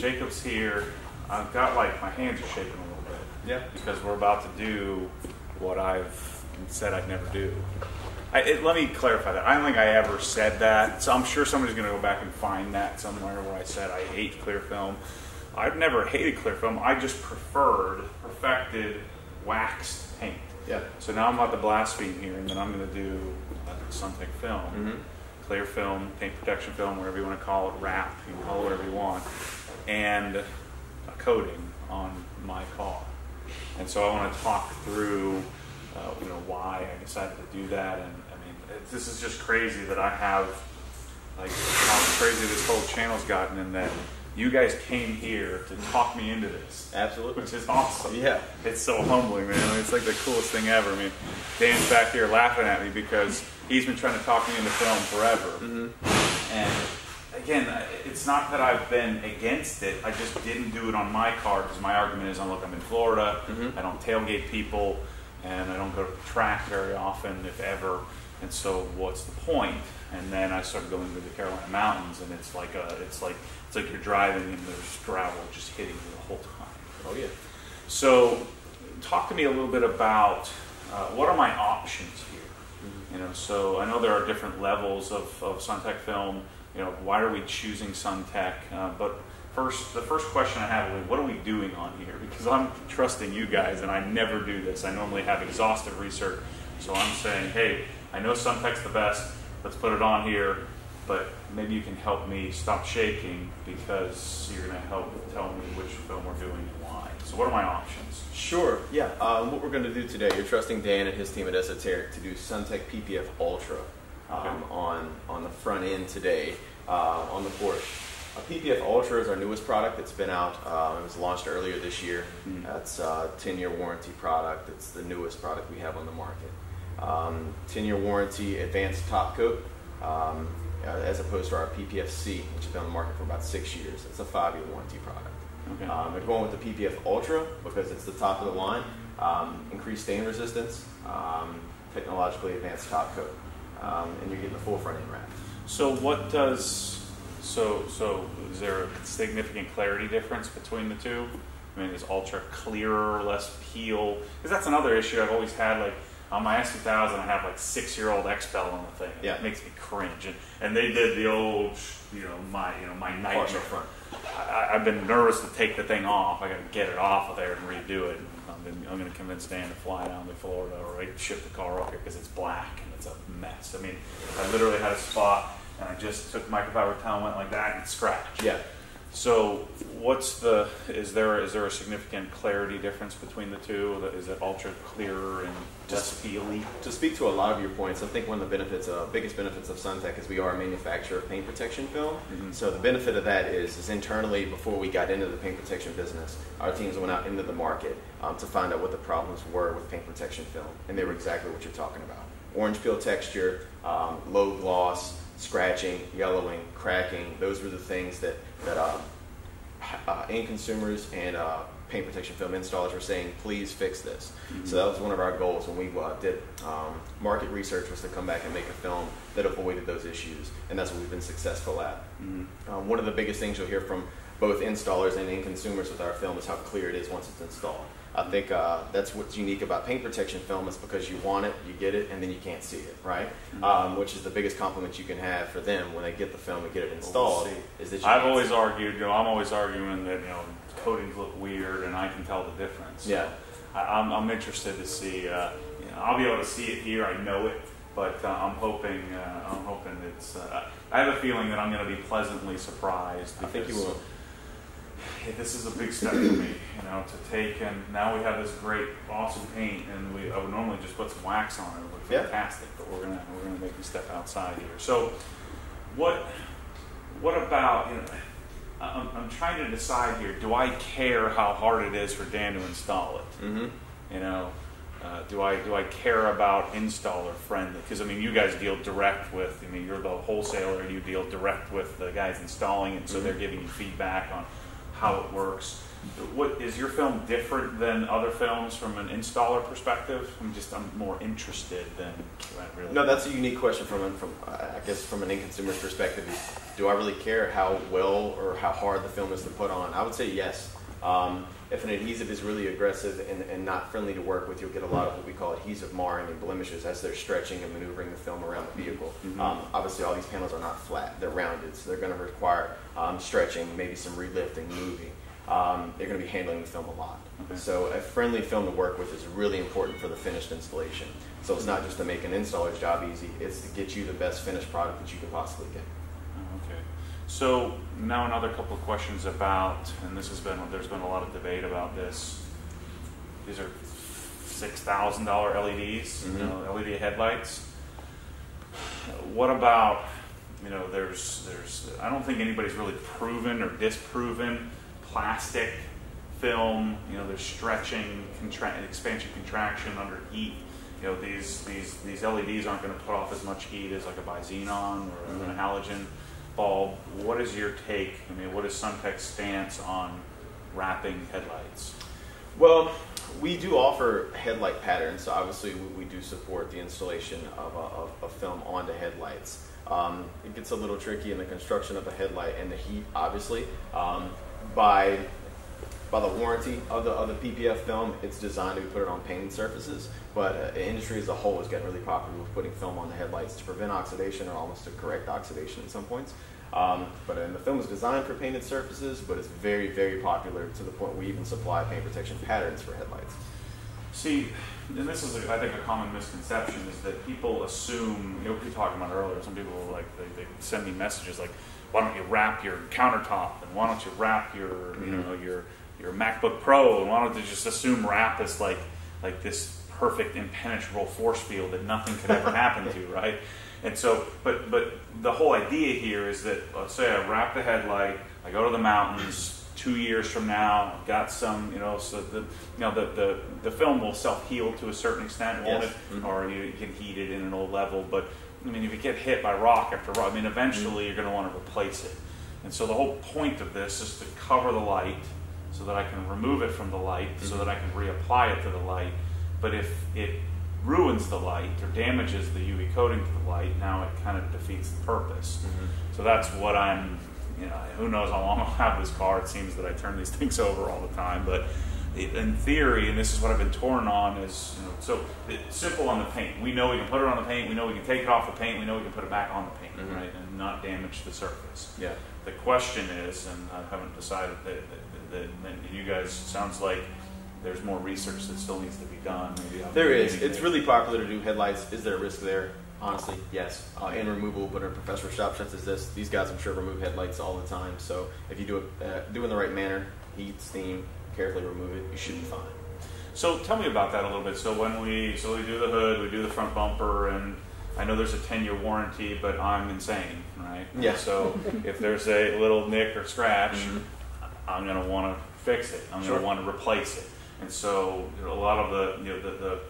Jacob's here. I've got like, my hands are shaking a little bit. Yeah. Because we're about to do what I've said I'd never do. Let me clarify that. I don't think I ever said that. So I'm sure somebody's going to go back and find that somewhere where I said I hate clear film. I've never hated clear film. I just preferred perfected waxed paint. Yeah. So now I'm about to blaspheme here, and then I'm going to do Suntek film. Mm-hmm. Clear film, paint protection film, whatever you want to call it, wrap, you can call it whatever you want, and a coating on my car. And so I want to talk through, why I decided to do that. And I mean, this is just crazy that I have, like, how crazy this whole channel's gotten, and that you guys came here to talk me into this. Absolutely. Which is awesome. Yeah. It's so humbling, man. It's like the coolest thing ever. I mean, Dan's back here laughing at me because he's been trying to talk me into film forever. Mm-hmm. And again, it's not that I've been against it. I just didn't do it on my car because my argument is, look, I'm in Florida. Mm-hmm. I don't tailgate people, and I don't go to the track very often, if ever. And so, what's the point? And then I started going to the Carolina mountains, and it's like you're driving and there's gravel just hitting you the whole time. Oh yeah. So, talk to me a little bit about what are my options here. Mm-hmm. So I know there are different levels of Suntek film. Why are we choosing Suntek? But the first question I have is, what are we doing on here? Because I'm trusting you guys, and I never do this. I normally have exhaustive research. So I'm saying, hey, I know Suntek's the best. Let's put it on here. But maybe you can help me stop shaking, because you're going to help tell me which film we're doing and why. So what are my options? Sure, yeah. What we're going to do today, you're trusting Dan and his team at Esoteric to do Suntek PPF Ultra on the front end today on the Porsche. PPF Ultra is our newest product. It's been out, it was launched earlier this year. That's a 10-year warranty product. It's the newest product we have on the market. 10-year warranty, advanced top coat, as opposed to our PPF-C, which has been on the market for about 6 years. It's a 5-year warranty product. Okay. They're going with the PPF Ultra because it's the top of the line, increased stain resistance, technologically advanced top coat, and you're getting the full front end wrap. So what does, so is there a significant clarity difference between the two? I mean, is Ultra clearer, less peel? Because that's another issue I've always had. Like on my S2000, I have like 6-year-old X-Bell on the thing. Yeah. It makes me cringe. And they did the old, my nightmare. Front. I've been nervous to take the thing off. I got to get it off of there and redo it. I'm going to convince Dan to fly down to Florida or ship the car up here because it's black and it's a mess. I mean, I literally had a spot and I just took microfiber towel, went like that, and it scratched. Yeah. So, is there a significant clarity difference between the two? Is it ultra clearer and less peely? To speak to a lot of your points, I think one of the biggest benefits of Suntek is we are a manufacturer of paint protection film. Mm-hmm. So the benefit of that is internally, before we got into the paint protection business, our teams went out into the market to find out what the problems were with paint protection film, and they were exactly what you're talking about. Orange peel texture, low gloss, scratching, yellowing, cracking. Those were the things that end consumers and paint protection film installers were saying, please fix this. Mm-hmm. So that was one of our goals when we did market research, was to come back and make a film that avoided those issues, and that's what we've been successful at. Mm-hmm. One of the biggest things you'll hear from both installers and end consumers with our film is how clear it is once it's installed. I think that's what's unique about paint protection film, is because you want it, you get it, and then you can't see it, right? Mm-hmm. Which is the biggest compliment you can have for them when they get the film and get it installed. Is that I'm always arguing that coatings look weird, and I can tell the difference. Yeah. So I'm interested to see. I'll be able to see it here. I know it, but I'm hoping it's. I have a feeling that I'm going to be pleasantly surprised. I think you will. This is a big step for me, to take, and now we have this great, awesome paint, and I would normally just put some wax on it. It would look fantastic, but we're gonna make me step outside here. So, what about I'm trying to decide here. Do I care how hard it is for Dan to install it? Mm-hmm. Do I care about installer friendly? Because you guys deal direct with. You're the wholesaler. You deal direct with the guys installing it, so they're giving you feedback on how it works. What is your film different than other films from an installer perspective? I'm more interested than really. No, that's a unique question from I guess from an end consumer's perspective. Do I really care how well or how hard the film is to put on? I would say yes. If an adhesive is really aggressive and not friendly to work with, you'll get a lot of what we call adhesive marring and blemishes as they're stretching and maneuvering the film around the vehicle. Obviously, all these panels are not flat; they're rounded, so they're going to require stretching, maybe some relifting, moving. They're going to be handling the film a lot. Okay. So a friendly film to work with is really important for the finished installation. So it's not just to make an installer's job easy, it's to get you the best finished product that you could possibly get. Okay. So now another couple of questions about, and there's been a lot of debate about this. These are $6,000 LEDs, LED headlights. What about, I don't think anybody's really proven or disproven plastic film, there's stretching, expansion, contraction under heat. These LEDs aren't going to put off as much heat as like a bi-xenon or an halogen bulb. What is your take? What is Suntek's stance on wrapping headlights? Well, we do offer headlight patterns, so obviously we do support the installation of film onto headlights. It gets a little tricky in the construction of a headlight and the heat, obviously. By the warranty of the PPF film, it's designed to be put on painted surfaces, but the industry as a whole has gotten really popular with putting film on the headlights to prevent oxidation or almost to correct oxidation at some points. And the film is designed for painted surfaces, but it's very, very popular to the point we even supply paint protection patterns for headlights. See, and this is, I think, a common misconception is that people assume, we were talking about earlier, some people they send me messages like, why don't you wrap your countertop, and why don't you wrap your, your MacBook Pro, and why don't you just assume wrap is like this perfect impenetrable force field that nothing could ever happen to, right? And so, but the whole idea here is that, let's say I wrap the headlight, I go to the mountains, 2 years from now, I've got some, so the film will self-heal to a certain extent, won't it? Or you can heat it in an old level, but if you get hit by rock after rock, eventually you're going to want to replace it. And so the whole point of this is to cover the light so that I can remove it from the light, so that I can reapply it to the light. But if it ruins the light or damages the UV coating to the light, now it kind of defeats the purpose. So that's what I'm, who knows how long I'll have this car. It seems that I turn these things over all the time, but in theory, and this is what I've been torn on, is so it's simple on the paint. We know we can put it on the paint. We know we can take it off the paint. We know we can put it back on the paint, right, and not damage the surface. Yeah. The question is, and I haven't decided that you guys, sounds like there's more research that still needs to be done. Maybe there is. It's really popular to do headlights. Is there a risk there? Honestly, yes. And removal, but in a professional shop such as this, these guys I'm sure remove headlights all the time. So if you do it in the right manner, heat, steam, carefully remove it, you should be fine. So tell me about that a little bit. So when we do the hood, we do the front bumper, and I know there's a 10-year warranty, but I'm insane, right? Yeah. So if there's a little nick or scratch, I'm going to want to fix it. I'm going to want to replace it. And so a lot of the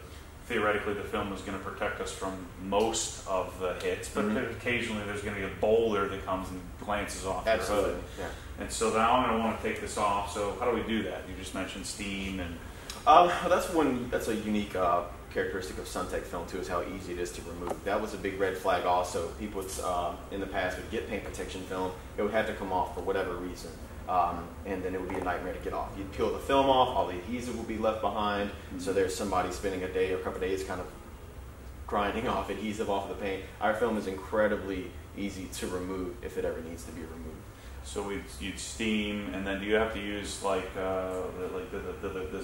theoretically the film is going to protect us from most of the hits, but occasionally there's going to be a boulder that comes and glances off your hood. Yeah. And so now I'm going to want to take this off. So how do we do that? You just mentioned steam and... that's a unique characteristic of Suntek film too, is how easy it is to remove. That was a big red flag also. People in the past would get paint protection film, it would have to come off for whatever reason. And then it would be a nightmare to get off. You'd peel the film off, all the adhesive would be left behind, so there's somebody spending a day or a couple of days kind of grinding off adhesive off of the paint. Our film is incredibly easy to remove if it ever needs to be removed. So you'd steam, and then do you have to use does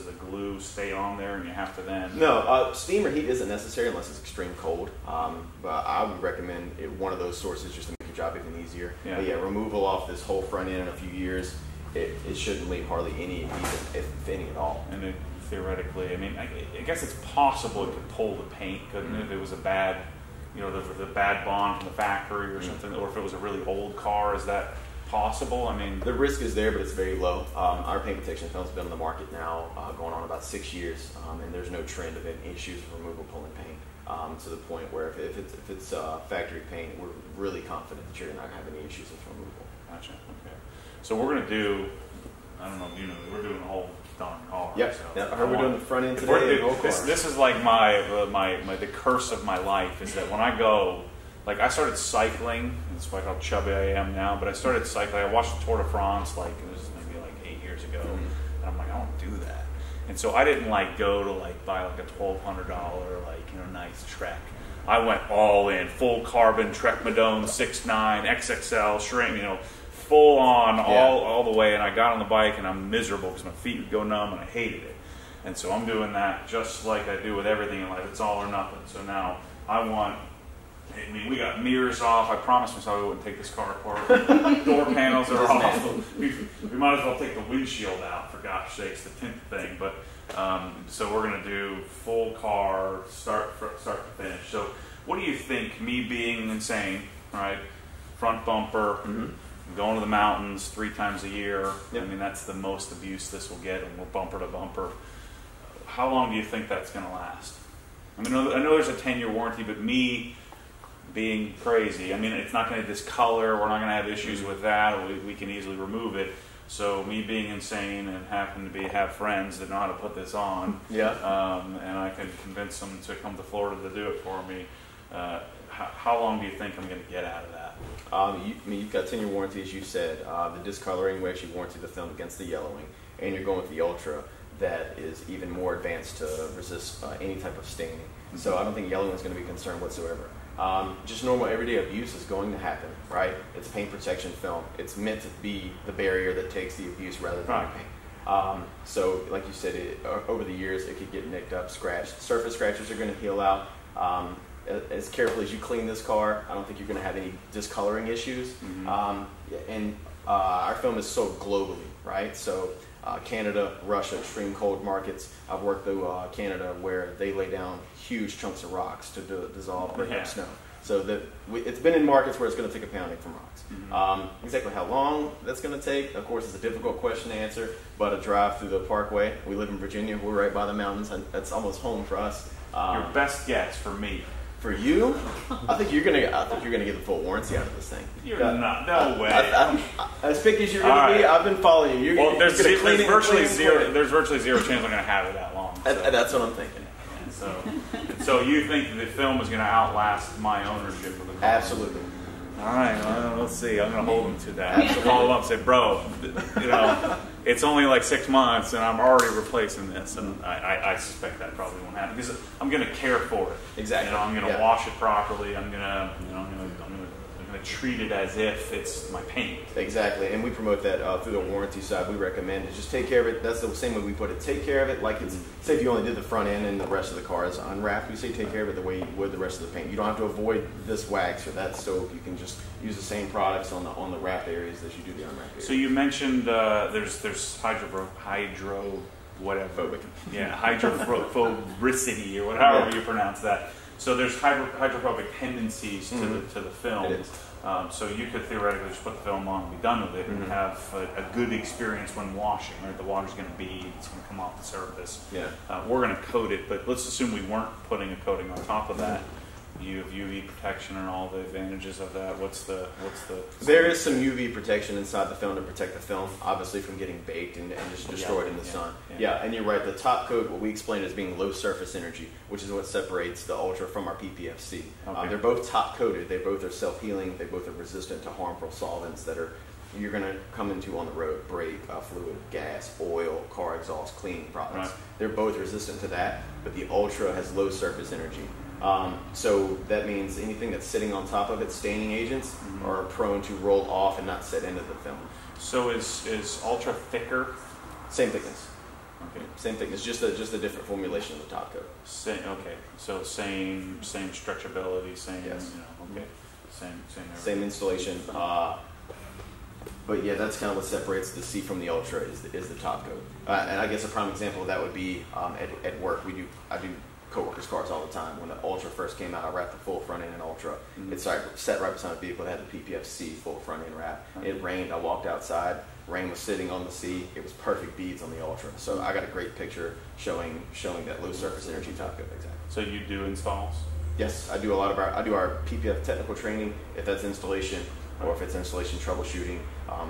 the glue stay on there and you have to then? No, steam or heat isn't necessary unless it's extreme cold, but I would recommend one of those sources just to make your job even easier. Yeah. But yeah, removal off this whole front end in a few years, it shouldn't leave hardly any adhesive, if any at all. And theoretically, I guess it's possible it could pull the paint, couldn't it, if it was a bad, the bad bond from the factory or something, or if it was a really old car, is that possible? The risk is there, but it's very low. Our paint protection film's been on the market now going on about 6 years, and there's no trend of any issues with removal pulling paint to the point where if it's factory paint, we're really confident that you're not going to have any issues with removal. Gotcha. Okay. So we're going to do I don't know if you know, we're doing the whole darn car. Yep. So Yeah, I heard we're doing the front end today. This is like the curse of my life is that when I go, like I started cycling. That's why how chubby I am now. But I started cycling. I watched the Tour de France like it was maybe like 8 years ago, and I'm like, I don't do that. And so I didn't like go to like buy like a $1,200 like nice Trek. I went all in, full carbon Trek Madone 6.9 XXL shrink, full on all the way. And I got on the bike and I'm miserable because my feet would go numb and I hated it. And so I'm doing that just like I do with everything in life. It's all or nothing. So now we got mirrors off. I promised myself I wouldn't take this car apart. Door panels are off. We might as well take the windshield out, for gosh sakes, the tint thing. But so we're going to do full car, start to finish. So what do you think, me being insane, right? Front bumper, going to the mountains 3 times a year. Yep. I mean, that's the most abuse this will get, and we're bumper to bumper. How long do you think that's going to last? I mean, I know there's a 10-year warranty, but me being crazy, I mean, it's not going to discolor. We're not going to have issues with that. We can easily remove it. So me being insane and happen to have friends that know how to put this on, and I can convince them to come to Florida to do it for me. How long do you think I'm going to get out of that? You've got 10-year warranty, as you said. The discoloring, we actually warranty the film against the yellowing, and you're going with the Ultra that is even more advanced to resist any type of staining. So I don't think yellowing is going to be a concern whatsoever. Just normal everyday abuse is going to happen, right? It's paint protection film. It's meant to be the barrier that takes the abuse rather than the paint. So like you said, over the years it could get nicked up, scratched. Surface scratches are going to heal out. As carefully as you clean this car, I don't think you're going to have any discoloring issues. Our film is sold globally, right? So Canada, Russia, extreme cold markets. I've worked through Canada where they lay down huge chunks of rocks to dissolve, break up snow. So it's been in markets where it's going to take a pounding from rocks. Exactly how long that's going to take, of course, is a difficult question to answer, but a drive through the Parkway. We live in Virginia. We're right by the mountains, and that's almost home for us. Your best guess for me. For you, I think you're gonna get the full warranty out of this thing. You're not. No way. As picky as you're gonna be, I've been following you. There's virtually zero chance I'm gonna have it that long. So. That's what I'm thinking. So you think the film is gonna outlast my ownership of the car? Absolutely. All right, well, let's see. I'm going to hold him to that. I'm going to call him up and say, bro, it's only like 6 months and I'm already replacing this. And I suspect that probably won't happen because I'm going to care for it. Exactly. I'm going to wash it properly. I'm going to treat it as if it's my paint. Exactly. And we promote that through the warranty side. We recommend it. Just take care of it. That's the same way we put it. Take care of it like it's, say if you only did the front end and the rest of the car is unwrapped, we say take care of it the way you would the rest of the paint. You don't have to avoid this wax or that soap. You can just use the same products on the wrapped areas as you do the unwrapped areas. So you mentioned there's hydrophobicity or however you pronounce that. So there's hydrophobic tendencies to the film. It is. So you could theoretically just put the film on and be done with it and have a good experience when washing. Right? The water's going to bead, it's going to come off the surface. Yeah. We're going to coat it, but let's assume we weren't putting a coating on top of that. You have UV protection and all the advantages of that. What's the? There is some UV protection inside the film to protect the film, obviously from getting baked and just destroyed in the sun. Yeah, and you're right. The top coat, what we explain as being low surface energy, which is what separates the Ultra from our PPF-C. Okay. They're both top coated. They both are self-healing. They both are resistant to harmful solvents that you're going to come into on the road: brake, fluid, gas, oil, car exhaust, cleaning products. Right. They're both resistant to that, but the Ultra has low surface energy. So that means anything that's sitting on top of it, staining agents, are prone to roll off and not set into the film. So is Ultra thicker? Same thickness. Okay. Same thickness, just a different formulation of the top coat. Okay. So same stretchability, same. Yes. Okay. Same. Same installation. But yeah, that's kind of what separates the C from the Ultra is the top coat. And I guess a prime example of that would be at work. I do co-workers' cars all the time. When the Ultra first came out, I wrapped the full front end in Ultra. It's set right beside the vehicle that had the PPF-C full front end wrap. It rained. I walked outside. Rain was sitting on the C. It was perfect beads on the Ultra. So I got a great picture showing that low surface energy top coat. Exactly. So you do installs? Yes, I do our PPF technical training. If that's installation, or if it's installation troubleshooting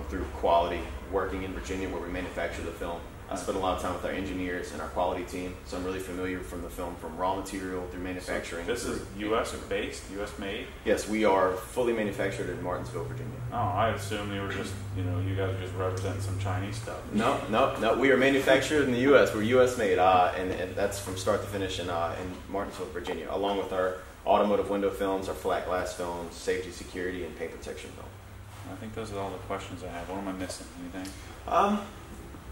through quality, working in Virginia where we manufacture the film. I spend a lot of time with our engineers and our quality team, so I'm really familiar from the film from raw material through manufacturing. So this is U.S. based, U.S. made? Yes, we are fully manufactured in Martinsville, Virginia. Oh, I assume you were just, you guys are just representing some Chinese stuff. No. We are manufactured in the U.S. We're U.S. made, and that's from start to finish in Martinsville, Virginia, along with our automotive window films, our flat glass films, safety, security, and paint protection film. I think those are all the questions I have. What am I missing? Anything?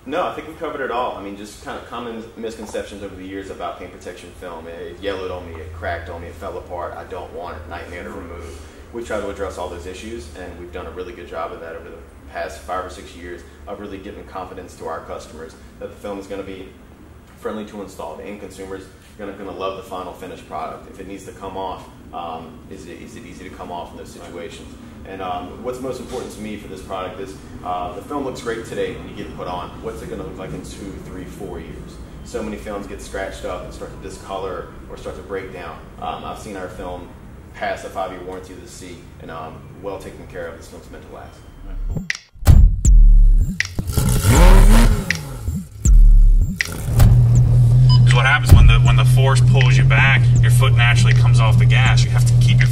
No, I think we covered it all. I mean, just kind of common misconceptions over the years about paint protection film. It yellowed on me, it cracked on me, it fell apart. I don't want it. Nightmare to remove. We try to address all those issues, and we've done a really good job of that over the past 5 or 6 years of really giving confidence to our customers that the film is going to be friendly to install. The end consumer is going to love the final finished product. If it needs to come off, is it easy to come off in those situations? And what's most important to me for this product is the film looks great today when you get it put on. What's it going to look like in 2, 3, 4 years? So many films get scratched up and start to discolor or start to break down. I've seen our film pass a 5-year warranty of the sea, and well taken care of. This film's meant to last. What happens when the force pulls you back, your foot naturally comes off the gas. You have to keep your